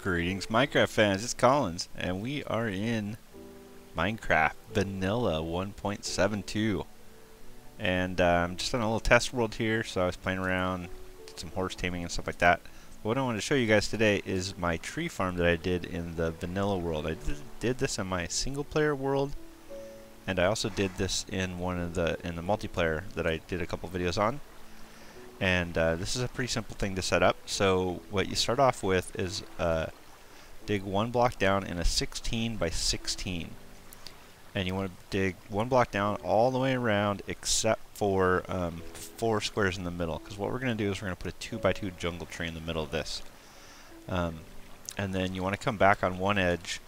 Greetings, Minecraft fans. It's Collins, and we are in Minecraft Vanilla 1.72. And I'm just on a little test world here, so I was playing around, did some horse taming and stuff like that. But what I want to show you guys today is my tree farm that I did in the vanilla world. I did this in my single player world, and I also did this in the multiplayer that I did a couple videos on. And this is a pretty simple thing to set up. So what you start off with is dig one block down in a 16 by 16, and you want to dig one block down all the way around except for 4 squares in the middle, because what we're going to do is we're going to put a 2 by 2 jungle tree in the middle of this. And then you want to come back on one edge,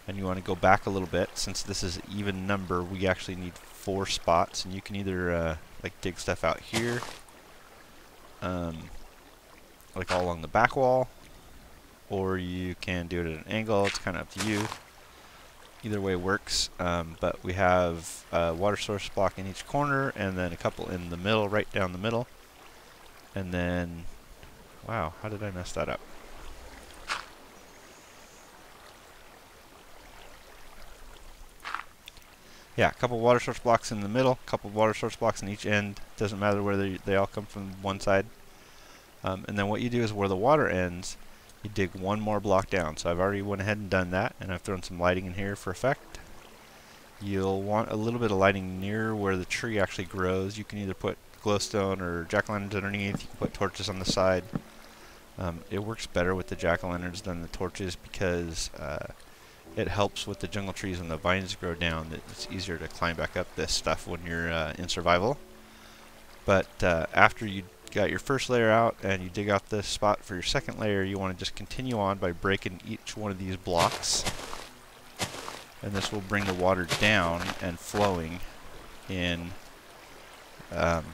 and you want to go back a little bit. Since this is even number, we actually need 4 spots, and you can either like dig stuff out here, like all along the back wall, or you can do it at an angle. It's kind of up to you. Either way works, but we have a water source block in each corner, and then a couple in the middle, right down the middle. And then, wow, how did I mess that up? Yeah, a couple water source blocks in the middle, a couple water source blocks in each end. Doesn't matter whether they all come from one side. And then what you do is where the water ends, you dig one more block down. So I've already went ahead and done that, and I've thrown some lighting in here for effect. You'll want a little bit of lighting near where the tree actually grows. You can either put glowstone or jack-o'-lanterns underneath. You can put torches on the side. It works better with the jack-o'-lanterns than the torches because it helps with the jungle trees when the vines grow down. It's easier to climb back up this stuff when you're in survival. But after you got your first layer out and you dig out this spot for your second layer, you want to just continue on by breaking each one of these blocks, and this will bring the water down and flowing in a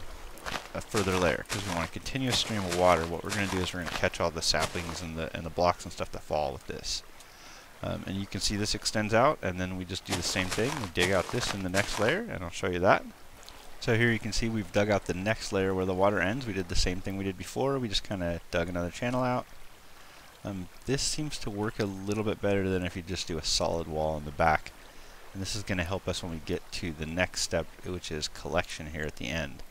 further layer, because we want a continuous stream of water. What we're going to do is we're going to catch all the saplings and the blocks and stuff that fall with this. And you can see this extends out, and then we just do the same thing. We dig out this in the next layer, and I'll show you that. So here you can see we've dug out the next layer where the water ends. We did the same thing we did before. We just kind of dug another channel out. This seems to work a little bit better than if you just do a solid wall in the back. And this is going to help us when we get to the next step, which is collection here at the end.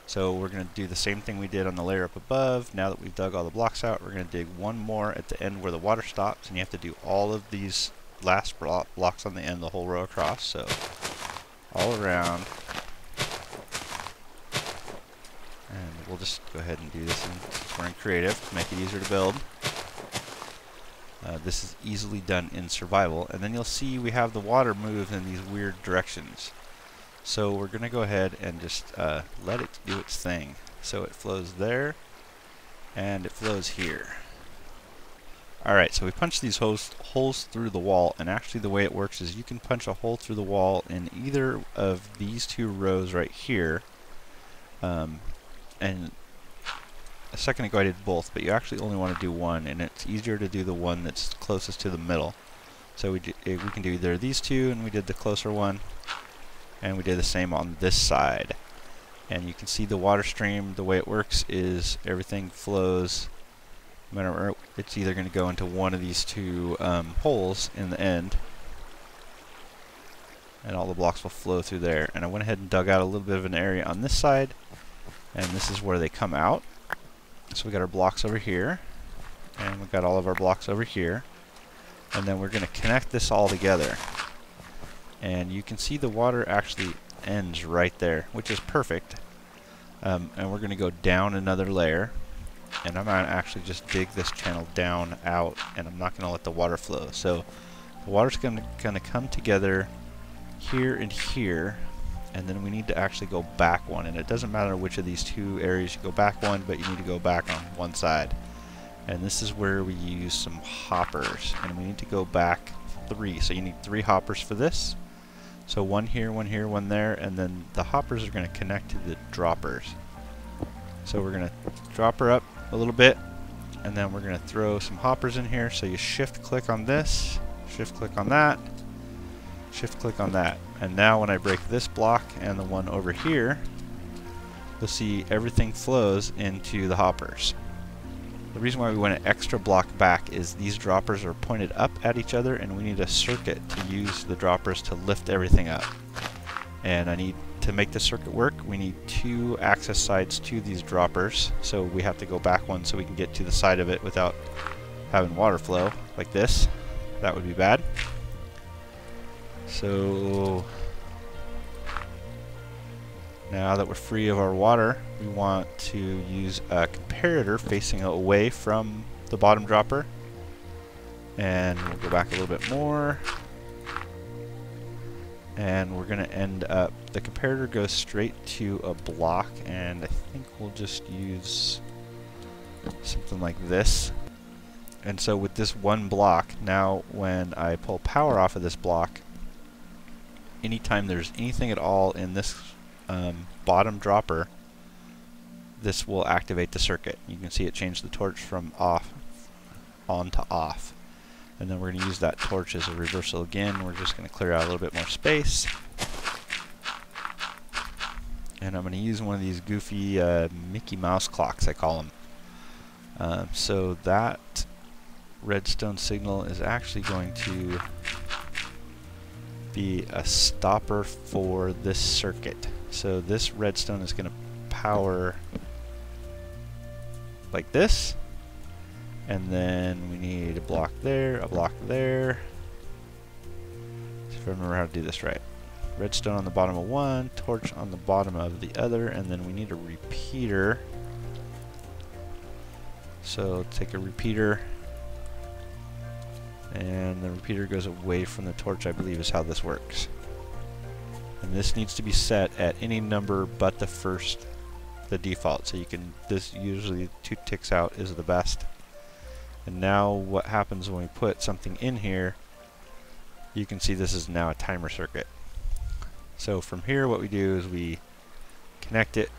So we're going to do the same thing we did on the layer up above. Now that we've dug all the blocks out, we're going to dig one more at the end where the water stops, and you have to do all of these last blocks on the end, the whole row across. So all around. And we'll just go ahead and do this since we're in creative to make it easier to build. This is easily done in survival, and then you'll see we have the water move in these weird directions. So we're going to go ahead and just let it do its thing. So it flows there, and it flows here. Alright, so we punch these holes through the wall, and actually the way it works is you can punch a hole through the wall in either of these 2 rows right here. And a second ago I did both, but you actually only want to do one, and it's easier to do the one that's closest to the middle. So we can do either these 2, and we did the closer one, and we did the same on this side. And you can see the water stream. The way it works is everything flows. It's either going to go into one of these 2 holes in the end, and all the blocks will flow through there. And I went ahead and dug out a little bit of an area on this side, and this is where they come out. So we got our blocks over here, and we've got all of our blocks over here, and then we're going to connect this all together. And you can see the water actually ends right there, which is perfect. And we're going to go down another layer, and I'm going to actually just dig this channel down out, and I'm not going to let the water flow. So the water's going to kind of come together here and here, and then we need to actually go back one. And it doesn't matter which of these 2 areas you go back one, but you need to go back on one side. And this is where we use some hoppers, and we need to go back 3. So you need 3 hoppers for this. So 1 here, 1 here, 1 there, and then the hoppers are going to connect to the droppers. So we're going to drop her up a little bit, and then we're going to throw some hoppers in here. So you shift click on this, shift click on that, shift click on that. And now when I break this block and the one over here, you'll see everything flows into the hoppers. The reason why we went an extra block back is these droppers are pointed up at each other, and we need a circuit to use the droppers to lift everything up. And to make the circuit work, we need 2 access sides to these droppers, so we have to go back one so we can get to the side of it without having water flow like this. That would be bad. So now that we're free of our water, we want to use a comparator facing away from the bottom dropper. And we'll go back a little bit more. And we're going to end up, the comparator goes straight to a block, and I think we'll just use something like this. And so with this one block, now when I pull power off of this block, anytime there's anything at all in this bottom dropper, this will activate the circuit. You can see it change the torch from off on to off. And then we're going to use that torch as a reversal again. We're just going to clear out a little bit more space. And I'm going to use one of these goofy Mickey Mouse clocks, I call them. So that redstone signal is actually going to be a stopper for this circuit. So this redstone is going to power like this. And then we need a block there, a block there. See if I remember how to do this right. Redstone on the bottom of one, torch on the bottom of the other, and then we need a repeater. So take a repeater, and the repeater goes away from the torch, I believe is how this works. And this needs to be set at any number but the default. So you can, this usually 2 ticks out is the best. And now what happens when we put something in here, you can see this is now a timer circuit. So from here what we do is we connect it,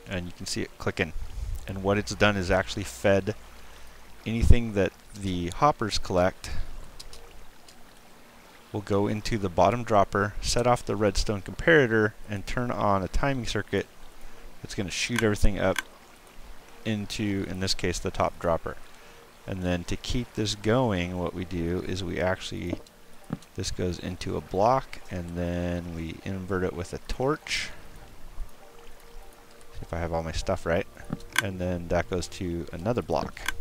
and you can see it clicking. And what it's done is actually fed anything that the hoppers collect will go into the bottom dropper, set off the redstone comparator, and turn on a timing circuit that's going to shoot everything up into, in this case, the top dropper. And then to keep this going, what we do is we actually, this goes into a block, and then we invert it with a torch. See if I have all my stuff right. And then that goes to another block.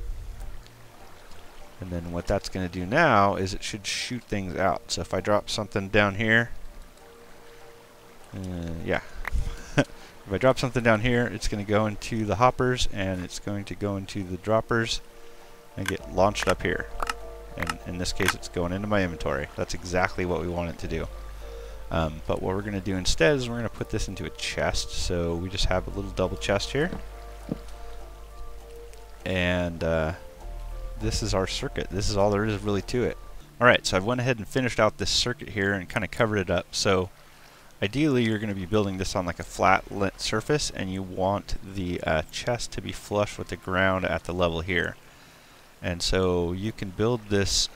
And then what that's going to do now is it should shoot things out. So if I drop something down here, yeah. If I drop something down here, it's going to go into the hoppers, and it's going to go into the droppers and get launched up here. And in this case, it's going into my inventory. That's exactly what we want it to do. But what we're going to do instead is we're going to put this into a chest. So we just have a little double chest here. And this is our circuit. This is all there is really to it. Alright, so I've went ahead and finished out this circuit here and kind of covered it up. So ideally, you're going to be building this on like a flat lit surface, and you want the chest to be flush with the ground at the level here. And so you can build this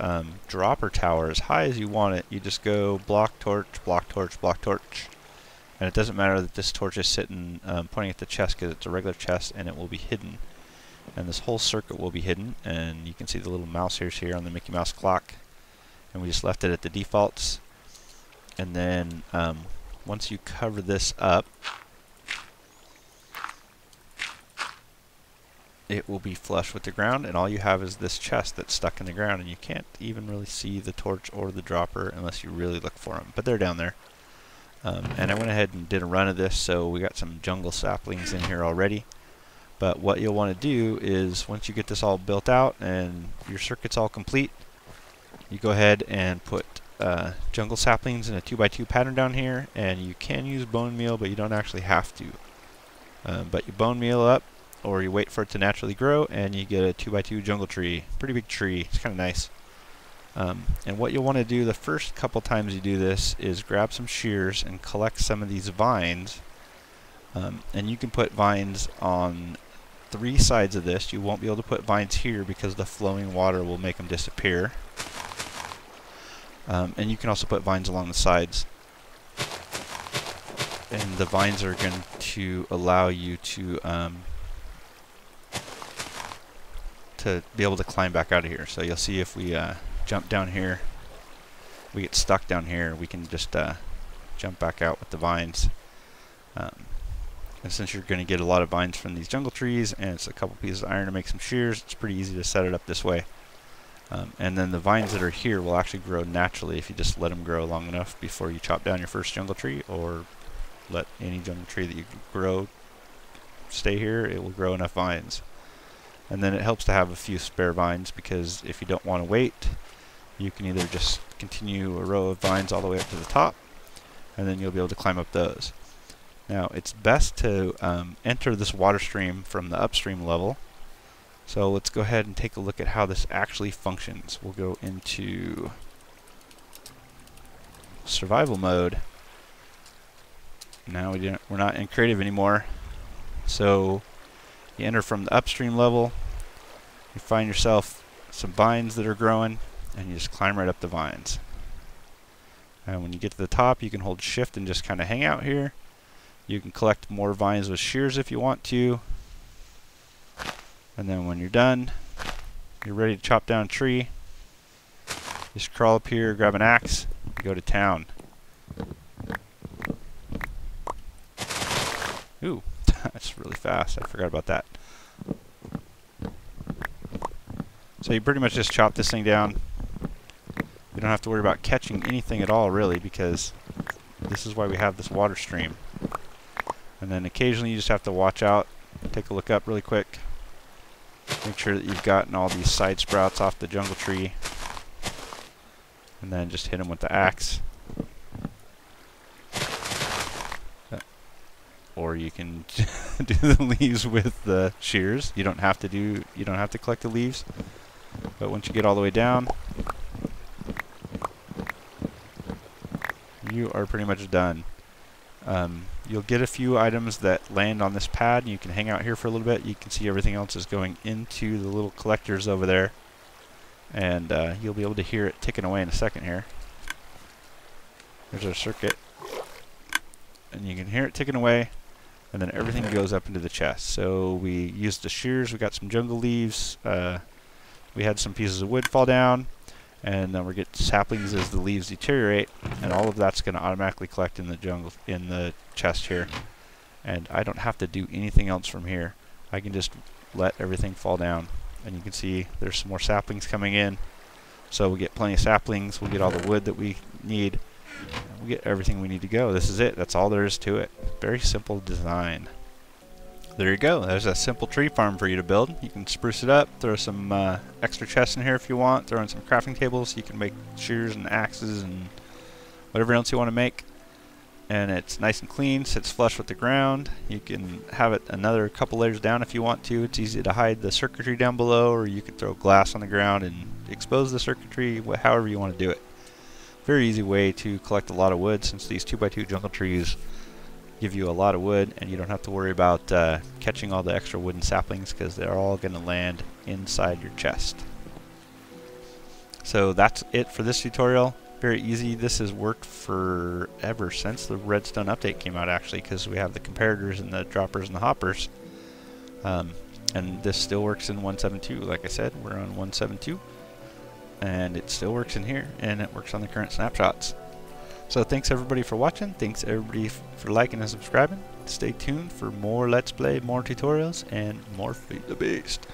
dropper tower as high as you want it. You just go block, torch, block, torch, block, torch. And it doesn't matter that this torch is sitting pointing at the chest, because it's a regular chest and it will be hidden. And this whole circuit will be hidden, and you can see the little mouse ears here on the Mickey Mouse clock. And we just left it at the defaults. And then once you cover this up, it will be flush with the ground, and all you have is this chest that's stuck in the ground, and you can't even really see the torch or the dropper unless you really look for them, but they're down there. And I went ahead and did a run of this, so we got some jungle saplings in here already. But what you'll want to do is, once you get this all built out and your circuit's all complete, you go ahead and put jungle saplings in a 2x2 pattern down here, and you can use bone meal, but you don't actually have to. But you bone meal up, or you wait for it to naturally grow, and you get a 2x2 jungle tree. Pretty big tree. It's kind of nice. And what you'll want to do the first couple times you do this is grab some shears and collect some of these vines. And you can put vines on 3 sides of this. You won't be able to put vines here because the flowing water will make them disappear. And you can also put vines along the sides. And the vines are going to allow you to to be able to climb back out of here. So you'll see if we jump down here, we get stuck down here, we can just jump back out with the vines. And since you're going to get a lot of vines from these jungle trees, and it's a couple pieces of iron to make some shears, it's pretty easy to set it up this way. And then the vines that are here will actually grow naturally if you just let them grow long enough before you chop down your first jungle tree, or let any jungle tree that you grow stay here. It will grow enough vines. And then it helps to have a few spare vines, because if you don't want to wait, you can either just continue a row of vines all the way up to the top, and then you'll be able to climb up those. Now it's best to enter this water stream from the upstream level. So let's go ahead and take a look at how this actually functions. We'll go into survival mode. Now we're not in creative anymore. So you enter from the upstream level, you find yourself some vines that are growing, and you just climb right up the vines. And when you get to the top, you can hold shift and just kind of hang out here. You can collect more vines with shears if you want to. And then when you're done, you're ready to chop down a tree. Just crawl up here, grab an axe, and go to town. Ooh, that's really fast. I forgot about that. So you pretty much just chop this thing down. You don't have to worry about catching anything at all, really, because this is why we have this water stream. And then occasionally you just have to watch out, take a look up really quick. Make sure that you've gotten all these side sprouts off the jungle tree. And then just hit them with the axe. Or you can do the leaves with the shears. You don't have to collect the leaves. But once you get all the way down, you are pretty much done. You'll get a few items that land on this pad, and you can hang out here for a little bit. You can see everything else is going into the little collectors over there, and you'll be able to hear it ticking away in a second here. There's our circuit, and you can hear it ticking away, and then everything goes up into the chest. So we used the shears, we got some jungle leaves, we had some pieces of wood fall down, and then we get saplings as the leaves deteriorate, and all of that's going to automatically collect in the chest here. And I don't have to do anything else from here. I can just let everything fall down, and you can see there's some more saplings coming in. So we get plenty of saplings, we'll get all the wood that we need, and we'll get everything we need to go. This is it. That's all there is to it. Very simple design. There you go. There's a simple tree farm for you to build. You can spruce it up, throw some extra chests in here if you want, throw in some crafting tables. You can make shears and axes and whatever else you want to make. And it's nice and clean, sits flush with the ground. You can have it another couple layers down if you want to. It's easy to hide the circuitry down below, or you can throw glass on the ground and expose the circuitry, however you want to do it. Very easy way to collect a lot of wood, since these 2x2 jungle trees give you a lot of wood, and you don't have to worry about catching all the extra wooden saplings, because they're all going to land inside your chest. So that's it for this tutorial. Very easy. This has worked forever since the redstone update came out, actually, because we have the comparators and the droppers and the hoppers. And this still works in 1.7.2. Like I said, we're on 1.7.2, and it still works in here, and it works on the current snapshots. So thanks everybody for watching. Thanks everybody for liking and subscribing. Stay tuned for more Let's Play, more tutorials, and more Feed the Beast.